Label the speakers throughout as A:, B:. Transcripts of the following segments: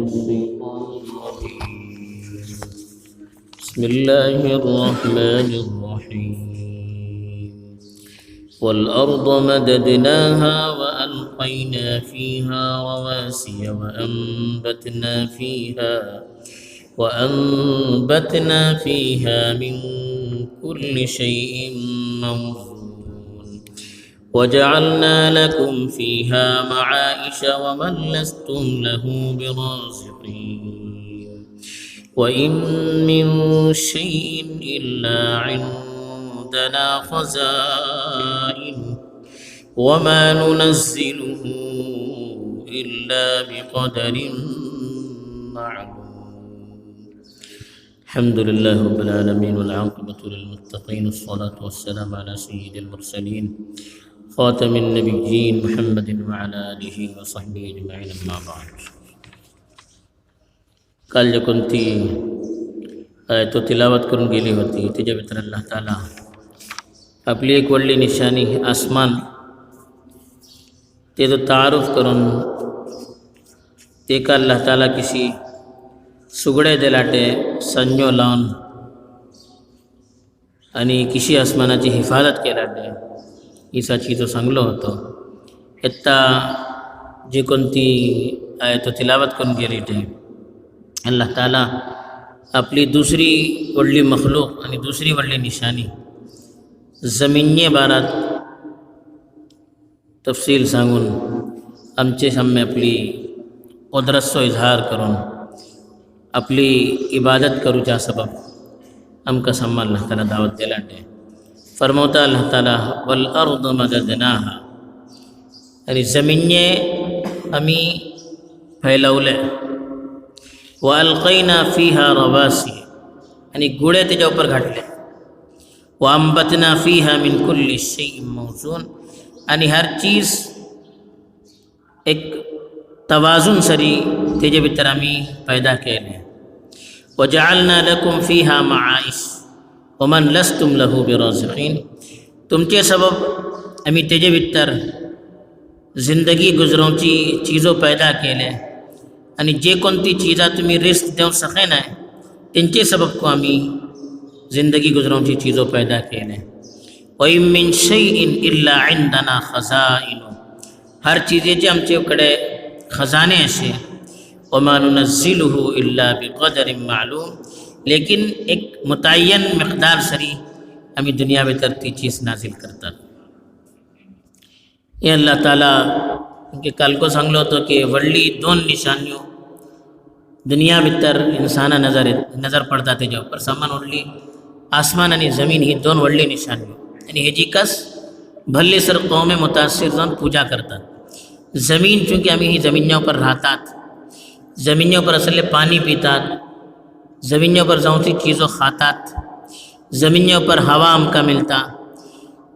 A: الشيطان الرجيم بسم الله الرحمن الرحيم والأرض مددناها وألقينا فيها رواسي وأنبتنا فيها من كل شيء موزون وجعلنا لكم فيها معايش ومن لستم له برازقين وإن من شيء إلا عندنا خزائنه وما ننزله إلا بقدر معلوم الحمد لله رب العالمين والعاقبة للمتقين الصلاة والسلام على سيد المرسلين خاتم النبيين محمد وعلى آله وصحبه أجمعين أما بعد काल जे कोणती तो तिलावत करून गेली होती त्याच्या भितर अल्लाह ताला आपली एक व्हडली निशाणी आसमान तेजो तारुफ करून तेका अल्लाह ताला किसी सुगडे दिलाटे संजो लावन आणि किशी आसमानाची हिफाजत केलाटे ईसा चीजो सांगलो होतो एत्ता जे कोणती तो तिलावत करून गेली ते अल्लाह ताला आपली दुसरी व्हडली मखलूक आणि दुसरी व्हडली निशाणी जमिने बारात तफसील सांगून आमचे सामने आपली कुदरतचो इजहार करून आपली इबादत करूच्या सबब आमकां सामान अल्लाह ताला दावत दिलाटे फरमवता अल्लाह ताला वल अर्द मददनाहा आणि जमिने आमी फैलवले व अलकैना फीहा रवासी आणि गुळे तेच्या ऊपर घातले व अंबतना फीहा मिन कुल्ली शैइन मौजून आणि हर चीज एक तवाजुन सरी तेजे भितर आमी पैदा केले व जअलना लकुम फीहा माआइश व मन लस्तुम लहू बिराज़िक़ीन तुमचे सबब आमी तेजे भितर जिंदगी गुजरोवची चीजो पैदा केले आणि जे कोणती चीजा तुम्ही रिस्क देऊ सके ना त्यांचे सबब को आम्ही जिंदगी गुजरोवची चीजो पैदा केले व इन मिन शैइन इल्ला इंदना खज़ाइनु हर चीजेचे आमचेकडे खजाने असे व मा नुनज़्ज़िलुहु इल्ला बिक़दरिन मालूम लेकिन एक मुतय्यन मिक़दार सरी आम्ही दुनिया भितर ती चीज नाजिल करतात हे अल्लाह ताला के काल को सांगलो होतो की व्हडली दोन निशाण्यो दुनिया भितर इंसाना नजर पडता तेच्या ऊपर सामान व्हडली आसमान आणि जमीन ही दोन व्हडली निशाण्यो आणि हेजी कस भल्ले सर कौमे मुतासिर जाऊन पूजा करतात जमीन चूँकि आम्ही ही जमिन्या ऊपर राहतात जमिन्या ऊपर असले पाणी पितात जमिन्या ऊपर जाऊनची चीज़ो खातात जमिन्या ऊपर हवा आमका मिलता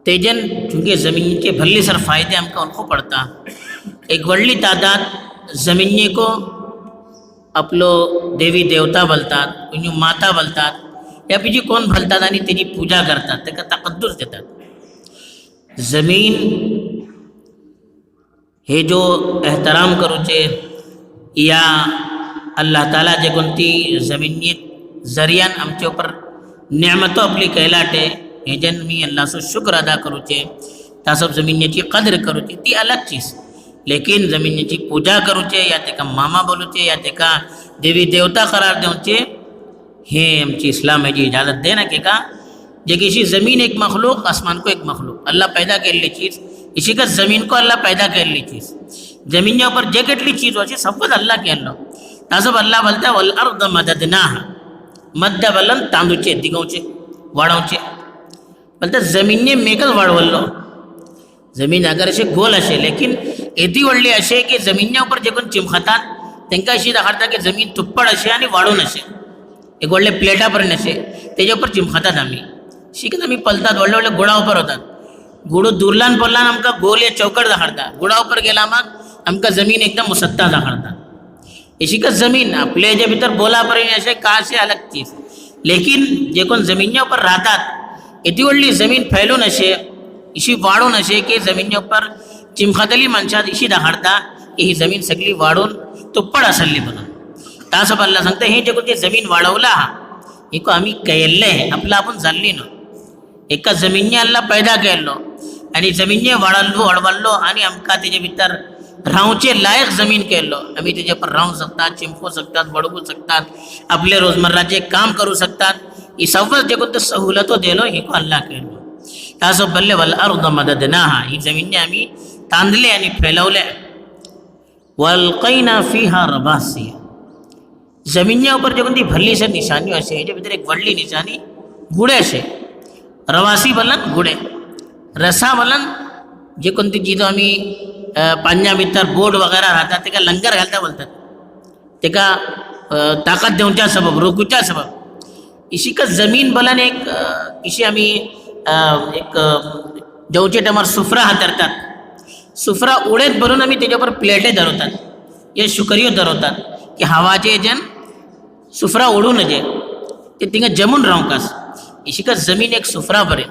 A: तेजन चूँकि ज़मीन के भल्ले सर फ़ायदे हमका उनको पड़ता एक वडली तादाद ज़मीने को आपलो देवी देवता बोलतात कोणी माता बोलतात या पिजी कोण बोलतात आणि त्याची पूजा करतात त्याका तकद्दुस देतात ज़मीन हे जो एहतराम करूचे या अल्लाह ताला जे कोणती ज़मीनी जरियान आमचे ऊपर नेमतो आपली कैलाटे हे जन मी अल्लाहचो शुक्र अदा करूचे तासब जमिनीची कदर करूची ती अलग चीज लेकिन जमिनीची पूजा करूचे या तेका मामा बोलूचे या तेका देवी देवता करार देवचे हे आमची इस्लाम जी इजाज़त दे ना के का जे किसी ज़मीन एक मखलूक आसमान को एक मखलूक अल्लाह पैदा केल्ली चीज़ इसी का ज़मीन को अल्लाह पैदा केल्ली चीज़ जमीनच्या ऊपर जे केटली चीज़ होची सब अल्लाह केल्लो तासब अल्लाह बोलता वल अर्द मददनाहा मध्य बलन तांदूचे दिगोचे वाढवचे बोलता जमीनने मेकच वाढवल्लो जमीन अगर असे गोल असे लेकिन एदी व्हडली असे की जमिन्या ऊपर जे कोण चिमखातात त्यांना अशी दाखवता की जमीन तुप्पड असे आणि वाढून असे एक व्हडले प्लेटापर्यंत असे त्याच्या ऊपर चिमखातात आम्ही शिकत आम्ही पलतात व्हडले व्हडले गुडा ऊपर होतात गुडो दुरलान पडलान आमका गोल या चौकट दाखवता गुडा ऊपर गेला मग आमका जमीन एकदम मुसत्ता दाखवता शिकत जमीन आपल्या जे भीतर बोलापर्यंत असे का असे अलग चीज लेकिन जे कोण जमिन्या ऊपर राहतात एती व्हडली जमीन फैलून असे इशी वाढून असे की जमिन्या ऊपर चिमखातली मनशात इशी दाखवता की ही जमीन सगळी वाढून तुप्पड असली म्हणून तासब अल्लाह सांगता हे जे कोणती जमीन वाढवला हा एक आम्ही केल्लें आपलं आपण जाल्ली न्हू. एका जमिनीने अल्लाह पैदा केल्लो आणि जमिनीने वाडवल्लो आणि आमकां तेजे भितर रावचे लायक जमीन केल्लो. आमी तेजे पर रावूंक शकतात, चिंपू शकतात, बडवू शकतात, आपले रोजमर्राचे काम करू शकतात. ही सवस जे कोणते सहुलतो दिलो हे अल्लाह केल्लो. तासो बल्ले वल अर्द मददनाहा ही जमिनीने आम्ही तांदले आणि फैलवले. वल्कैना फीहा रवासी जमिनीच्या ઉપર જે કોणती ભલ્લીસર નિશાનીઓ હશે એની ભીતર એક વડલી નિશાની ગુડે છે. रवासी बलन गुडे रसा बलन जे कोणती चीजो आम्ही पांजा भितर बोर्ड वगैरे राहतात ते का लंगर घालता बोलतात ते का ताकद देऊच्या सबब रोखूच्या सबब इसी का जमीन बलन एक इसी आम्ही एक जेवचे टायमार सुफरा हातरतात. सुफरा उडेत भरून आम्ही त्याच्यावर प्लेटे धरवतात हे शुकरियो धरवतात की हवाचे जन सुफरा उडू नये ते तिंगा जमून राहू कास. इसी का जमीन एक सुफरा भरे.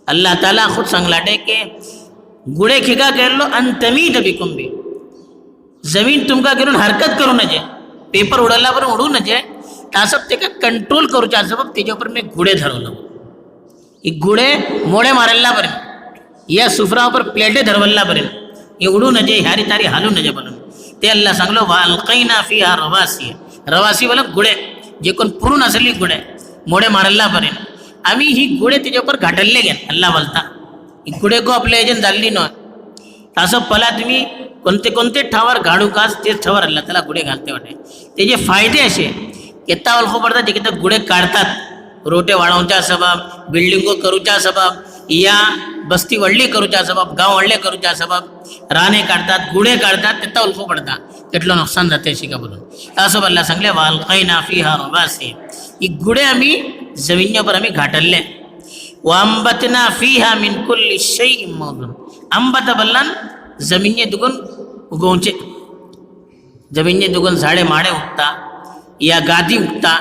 A: अल्लाह ताला खुद सांगलाटे के गुडे खिका केल्लो अंतमीत बिकुंबी जमीन तुमका करून हरकत करू नये पेपर उडला पण उडू नये तासब ते का कंट्रोल करूच्या सबब त्याच्यावर मी गुडे धरवलं. ही गुडे मोडे मारायला बरे या सुफरावर प्लेटे धरवल्ला बरे हे उडू नये ह्यारी तारी हालू नये म्हणून ते अल्लाह सांगलो वाल्कैना फीहा रवासी रवासी वाला गुडे जे कोण पुरून असली गुडे मोडे मारायला बरे आम्ही ही गुडे त्याच्यावर घाटल्ले घेन अल्लाह बोलता. ही गुडे गो आपल्या एजन जाल्ली न असं पला तुम्ही कोणते कोणते ठावर घाडू कास तेच ठावर अल्लाह त्याला गुडे घालते वाटे. त्याचे फायदे असे येता वळखो पडतात जे किती गुडे काढतात रोटे वाढवच्या सबब बिल्डिंगो करूच्या सबब या बस्ती वडली करूच्या सबब गाव वडले करूच्या सबब राणे काढतात गुडे काढतात तेता उलखो पडतात કેટલો नुकसान जाते शिका बोलून. असं अल्लाह सांगले वाल्कैना फीहा रवासी ही गुडे आम्ही जमिनीवर आम्ही घाटल्ले. वांबतना फीहा मिन कुल्ली शैइन मौजून अंबत बल्लन जमिनी दुगून उगवचे जमिनी दुगून झाडे माडे उगता या गादी उगता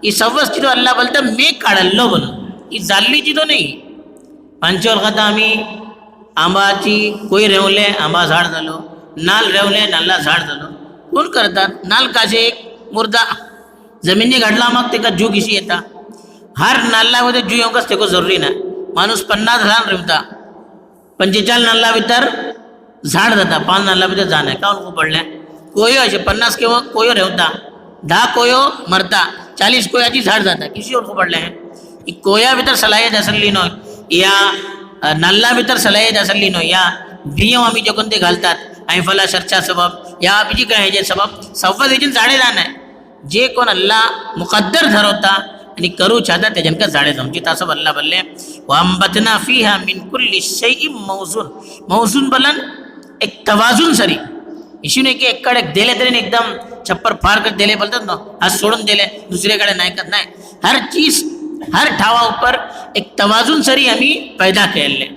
A: ही सवस चितो अल्लाह बोलता मी काढल्लो बोलून ही जाल्ली चितो नाही. पांचे वळखात आम्ही आंबाची कोई रेवले आंबा झाड झालो नाल रेवले नाल्ला झाड झालो कोण करतात नाल काशे एक मुर्दा जमिनी घडला मग ते का जू किशी येता हर नाल्लामध्ये जू येऊकच ते को जरुरी नाही. माणूस 50 झाड रेवता 45 नाल्ला भितर झाड जाता 5 नाल्ला भितर जाण आहे काऊन पडल्या कोयो असे 50 किंवा कोयो रेवता 10 कोयो मरता 40 कोयाची झाड जाता किशी ओळखू पडले कोया भितर सलाये जासली नो या नाल्ला भितर सलाये जासली नो या बियो आम्ही जे कोणते घालतात ऐफला शर्चा सबब या बीजी काय जे सबब सव्वा देजन झाडे जाण आहे जे कोण अल्लाह मुकद्दर ठरवता आणि करू चाहता ते जनका झाडे जमची तासब अल्लाह बल्ले वांबतना फीहा मिन कुल्ली शैइन मौजून मौजून बलन एक तवाजुन सरी इशूने की एककडे दिले तरी एकदम छप्पर फार कर दिले बोलतात ना आज सोडून दिले दुसऱ्याकडे नाही करत नाही हर चीज हर ठावा ऊपर एक तवाजुन सरी आम्ही पैदा केले.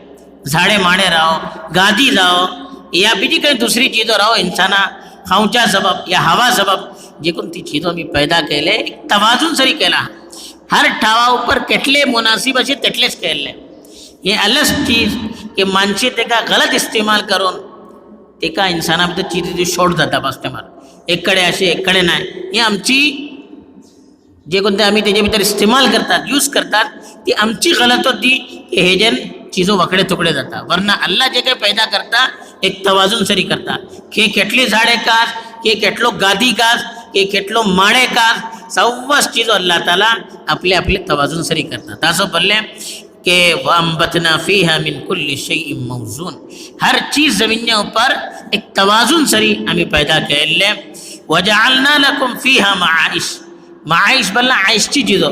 A: झाडे माडे राहो गादी जाओ या बीजी काही दुसरी चीजो राहो इंसाना खाऊच्या सबब या हवा सबब जे कोणती चीजो मी पैदा केले एक तवाजुन सरी केला. हर ठावा ऊपर केटले मुनासिब असे तेटलेच केले. हे अलग चीज की माणसे ते का गलत इस्तेमाल करून ते का इंसानाभितर चीज शॉर्ट जाता बस ते मार एककडे असे एककडे नाही ही आमची जे कोणते आम्ही त्याच्या भितर इस्तेमाल करतात यूज करतात ती आमची गलत होती की हे जन चीजो वकडे तुकडे जाता. वरना अल्लाह जे काही पैदा करता एक तवाजुन सरी करता के केटली झाडे कास के केटलो गादी कास के केटलो माडे कास सव्वास चीजो अल्लाह ताला आपले आपले तवाजुन सरी करतात. असं बोलले के वांबतना फीहा मिन कुल्ली शैइन मौजून हर चीज जमीनच्या ऊपर एक तवाजुन सरी आम्ही पैदा केले. वजअलना लकुम फीहा माईश माईश बल्ला आयशची चीजो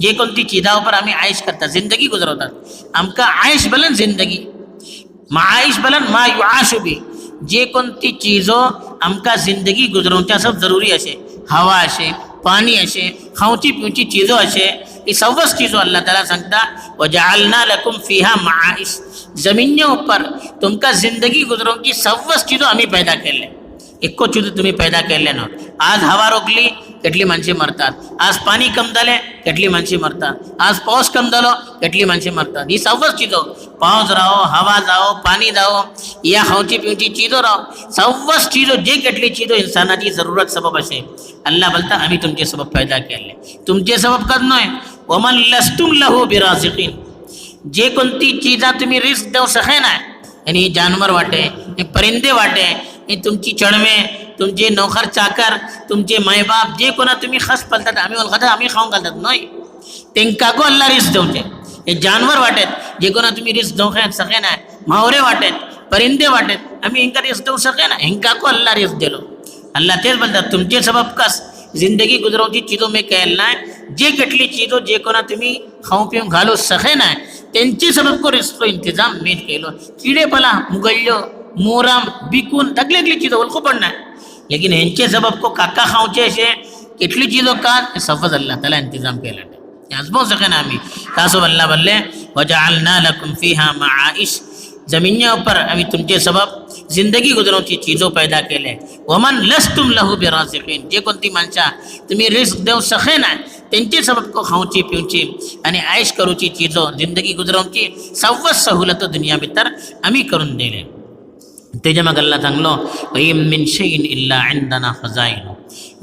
A: जे कोणती चीजा ऊपर आम्ही आयश करतात जिंदगी गुजरवतात आमका आयश बलन जिंदगी माईश बलन मा युआशु बी जे कोणती चीजो आमका जिंदगी गुजरवच्या सब जरुरी असे हवा असे पाणी असे खाऊची पिऊची चीजो असे ही सव्वस चीजो अल्लाह ताला सांगता वजअलना लकुम फीहा माईश जमीनच्या ऊपर तुमका जिंदगी गुजरवची सव्वस चीजो आम्ही पैदा केले. एको चीज तुम्ही पैदा केले ना आज हवा रोखली કેટલી માણસે મરतात. आज पाणी कम झाले કેટલી माणसे मरतात. आज पाऊस कम झालो કેટલી माणसे मरतात. ही सर्वच चीजो पाऊस राहो, हवा जाओ, पाणी जाओ, या खावची पिवची चीजो राहो, सर्वच चीजो जे કેટલી चीजो इंसानाची जरूरत सबब असे अल्लाह बोलता आम्ही तुमचे सबब पैदा केले. तुमचे सबब कद नय वमन लस्तुम लहू बिरासिकीन. जे कोणती चीजा तुम्ही रिस्क देऊ शके ना, आणि जानवर वाटे, हे परिंदे वाटे, हे तुमची चढमे, तुमचे नोकर चाकर, तुमचे मायबाप जे कोणा तुम्ही खस पलतात आम्ही ओळखतात आम्ही खाऊन घालतात नाही, तेंका को अल्लाह रिस्क देऊचे. हे जानवर वाटेत जे कोणा तुम्ही रिस्क देऊ सके ना, म्हावरे वाटेत, परिंदे वाटेत, आम्ही हेंका रिस्क देऊ सके ना, हेंका को अल्लाह रिस्क दिलो. अल्लाह तेच बोलतात तुमचे सबब कस जिंदगी गुजरवची चीजों में कहल ना, जे કેટલી चीजों जे कोणा तुम्ही खाऊ पिऊन घालू सके ना त्यांचे सबब को रिस्क इंतजाम मीच केलो. कीड़े पला मुगल्यो मोराम बिकून तकलेकली चीजों ओळखू पण नाही, लेकिन ह्यांचे सबब को काका खाऊचे असे કેટલી चीजों का सफज अल्लाह ताला इंतजाम केला आजमो सके ना आम्ही. तासो अल्लाह बोलले वजअलना लकुम फीहा मआइश. जमीनच्या ऊपर आम्ही तुमचे सबब जिंदगी गुजरवची चीजों पैदा केले. वमन लस्तुम लहू बिरासिकीन. जे कोणती माणसा तुम्ही रिस्क देऊ सके ना त्यांचे सबब को खाऊची पिऊची आणि ऐश करूची चीजो जिंदगी गुजरवची सर्व सहुलत दुनिया भितर आम्ही करून दिले. तेजे मग अल्लाह सांगलो वइन मिन शैइन इल्ला इंदना खजाइन.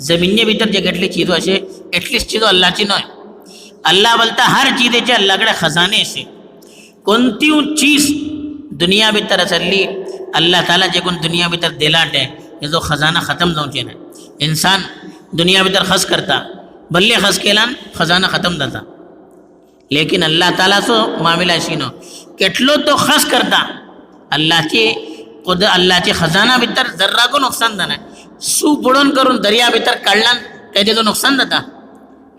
A: जमीने भीतर जे કેટલી चीजो असे एटलीस्ट चीजो अल्लाहची नय. अल्लाह बोलता हर चीजेचे अल्लाहकडे खजाने असे. कोणती चीज दुनिया भीतर असली अल्लाह ताला जे कोण दुनिया भीतर दिलाटे हे जो खजाना खतम जाऊचे नाही. इंसान दुनिया भीतर खस करता भल्ले खस केला खजाना खतम जाता, लेकिन अल्लाह तालाचो मामिला अशीनो કેટલો तो खस करता अल्लाहची खुद अल्लाहचे खजाना भीतर जर्रा को नुकसान जाना. सू बुडोन करून दर्या भीतर काढला काय त्याचं नुकसान जाता.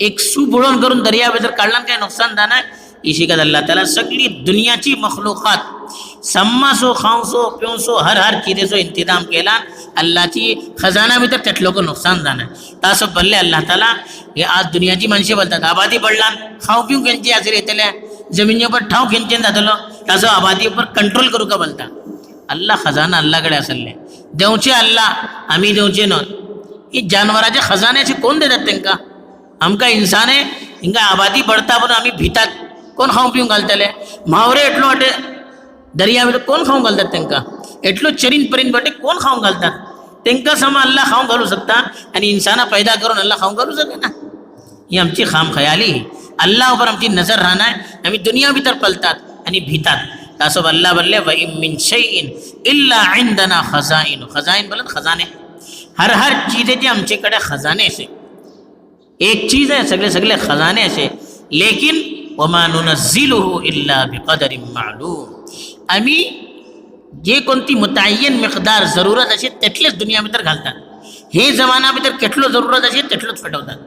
A: एक सू बुडोन करून दर्या भीतर काढला काय नुकसान जाना. इसी का अल्लाह ताला सगळी दुनियाची मखलूकात सम्मासो खाऊसो पिऊसो हर चीजेचो इंतजाम केला. अल्लाहची खजाना भीतर तेटलो को नुकसान जाना. तासो भल्ले अल्लाह ताला हे आज दुनियाची माणसे बोलतात आबादी पडला खाऊ पिऊ खंयची आसरी येतल्या जमिनीवर ठाव खंयचेन जातलो तासो आबादीवर कंट्रोल करू का बोलता. अल्लाह खजाना अल्लाहकडे असले देवचे अल्लाह आम्ही देवचे न. ही जानवराचे खजान्याचे कोण देतात त्यांका. आमका इंसाने हिंगा आबादी पडता पण आम्ही भितात कोण खाऊ पिऊन घालतले. म्हावरे एटलो वाटे दर्या भितर कोण खाऊन घालतात त्यांका. एटलो चरीन परीन वाटे कोण खाऊन घालतात. त्यांका समा अल्लाह खाऊन घालू शकता आणि इंसाना पैदा करून अल्लाह खाऊन घालू सके ना. ही आमची खाम खयाली. अल्लाहवर आमची नजर राहणार आम्ही दुनिया भीतर पलतात आणि भितात. तासो अल्लाह बोलले वइन मिन शैइन इल्ला इंदना खजाइन. खजाइन बोलत खजाने हर चीजेचे आमच्याकडे खजाने असे. एक चीज आहे सगळे सगळे खजाने असे. लेकिन वमा नुनज़िलुहु इल्ला बिक़दरिन मालूम. आम्ही जे कोणती मुतय्यन मिकदार जरूरत असे तेटलेच दुनिया भीतर घालतात. हे जमाना भीतर કેટલો जरूरत असे तेटलोच फटवतात.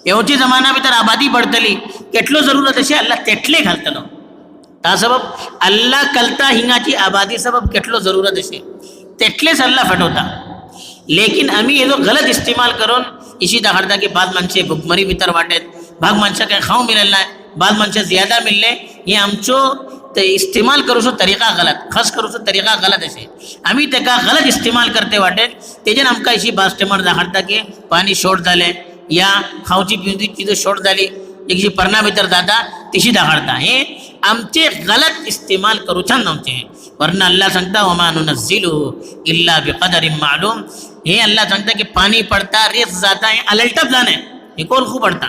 A: एवढी जमाना भीतर आबादी पडतली કેટલો जरूरत असे अल्लाह तेटले घालतलो. ता सबब अल्लाह कलता हिंगाची आबादी सबब કેટલો जरूरत असे तेटलेच अल्लाह फटवता. लेकिन आम्ही हे जो गलत इस्तेमाल करून इशी दाखडता की बाद माणसे भुकमरी भीतर वाटेत भाग माणसं काही खाऊ मिळेल नाही बाद माणसं ज्यादा मिळले हे आमचो ते इस्तेमाल करूचो तरीका गलत खस करूचो तरीका गलत असे. आम्ही तेका गलत इस्तेमाल करते वाटेत तेजेन आमका इशी बास्टेमर दाखडता की पाणी शॉर्ट झाले या खाऊची पिवची चीज शॉर्ट झाली एकशी पर्णा भीतर जाता तिशी दाखडता. हे आमचे गलत इस्तेमाल करूच्यान नव्हते. वरना अल्लाह सांगता वमा नुनज़िलुहु इल्ला बिक़दरिन मालूम. हे अल्लाह सांगता की पाणी पडता रेस जाता हे अलटप जाणे हे कोण खूप पडता.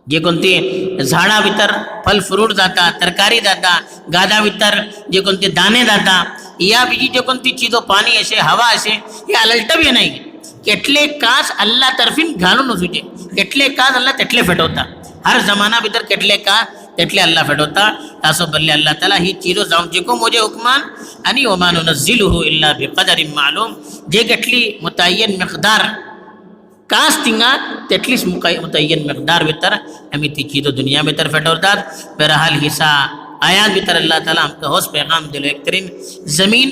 A: जे कोणते झाडा भीतर फल फ्रूट जाता तरकारी जाता गादा भीतर जे कोणते दाणे जाता या बीजी जे कोणती चीजो पाणी असे हवा असे हे अलटप हे नाही. કેટલે કાસ અલ્લાહ તરફીન ઘાલું નહોતું છે. કેટલે કાસ અલ્લાહ તેટલે ફેટવતા. હર જમાના ભીતર કેટલે કાસ તેટલે અલ્લાહ ફેટવતા. તાસો બલ્લે અલ્લાહ તાલા ही चीजो जाऊन जेको मोजे हुकमान आणि वमा नुनज़िलुहु इल्ला बिक़दरिन मालूम. जे કેટલી मुतय्यन मिक़दार कास तिंगा तेटलीच मुतय्यन मिक़दार भीतर आम्ही ती चीजो दुनिया भीतर फेटवतात. बहरहाल हिसा आयात भीतर अल्लाह ताला आमका होस पैगाम दिलो एक तरीन जमीन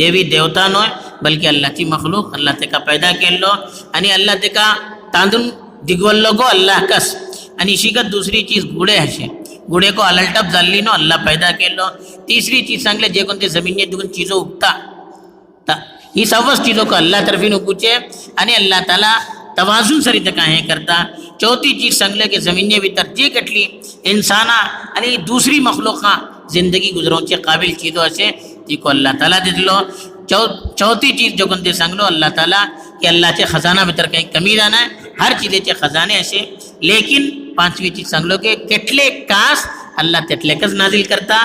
A: देवी देवता नोय बल्कि अल्लाहची मखलूक अल्लाह तेका पैदा केल्लो आणि अल्लाह तेका तांदून दिगवल्लो गो अल्लाह कस. आणि शिकत दुसरी चीज गुडे असे गुडे को अलटप जाल्ली नो अल्लाह पैदा केल्लो. तीसरी चीज सांगले जे कोणते जमिनीत दुगून चीजो उगता ही सर्वच चीजों को अल्लाह तरफीन उगूचे आणि अल्लाह ताला तवाज़ुन सर રીતે કાંઈ કરતા. ચોથી ચીજ सांगले की जमिनी भीतर जे કેટલી इंसाना आणि दुसरी मखलूका जिंदगी गुजरोवचे काबिल चीजो असे ती को अल्लाह ताला दितलो. चौथी चीज जो कोणते सांगलो अल्लाह ताला की अल्लाहचे खजाना भितर काही कमी जाना हर चीजेचे खजाने असे. लेकिन पाचवी चीज सांगलो की કેટલે कास अल्लाह तेटलेकच नाजिल करता.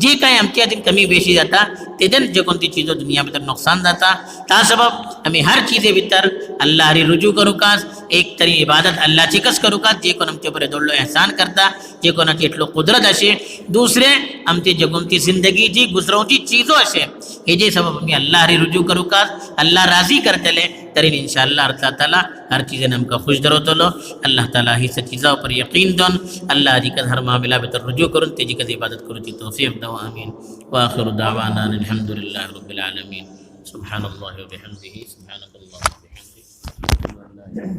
A: जे काही आमच्या हातीन कमी बेशी जाता तेजन जे कोणती चीजो दुनिया भितर नुकसान जाता त्या सबब आम्ही हर चीजे भितर अल्लाह हरी रुजू करूकास एक तरी इबादत अल्लाहची कस करूकास जे कोण आमचे बरे दोडलो एहसान करता जे कोणाची इतलो कुदरत असे. दुसरे आमची जे कोणती जिंदगी जी गुजरोवची चीजो असे हे जे सबब आम्ही अल्लाह हरी रुजू करूकास अल्लाह राजी करतले तरी इंशाअल्लाह अल्लाह ताला हर चीजें आमकां खुश धरवतलो. अल्लाह ताला ही चीजा पर यकीन दोन अल्लाह जी का हर मामला भितर रुजू करून तेजी कधी इबादत करूची तौफीक दवा. आमीन. व आखिरु दावाना अल्हम्दुलिल्लाहि रब्बिल आलमीन. सुब्हानल्लाहि व बिहम्दिही सुब्हानकल्लाहु व बिहम्दिही.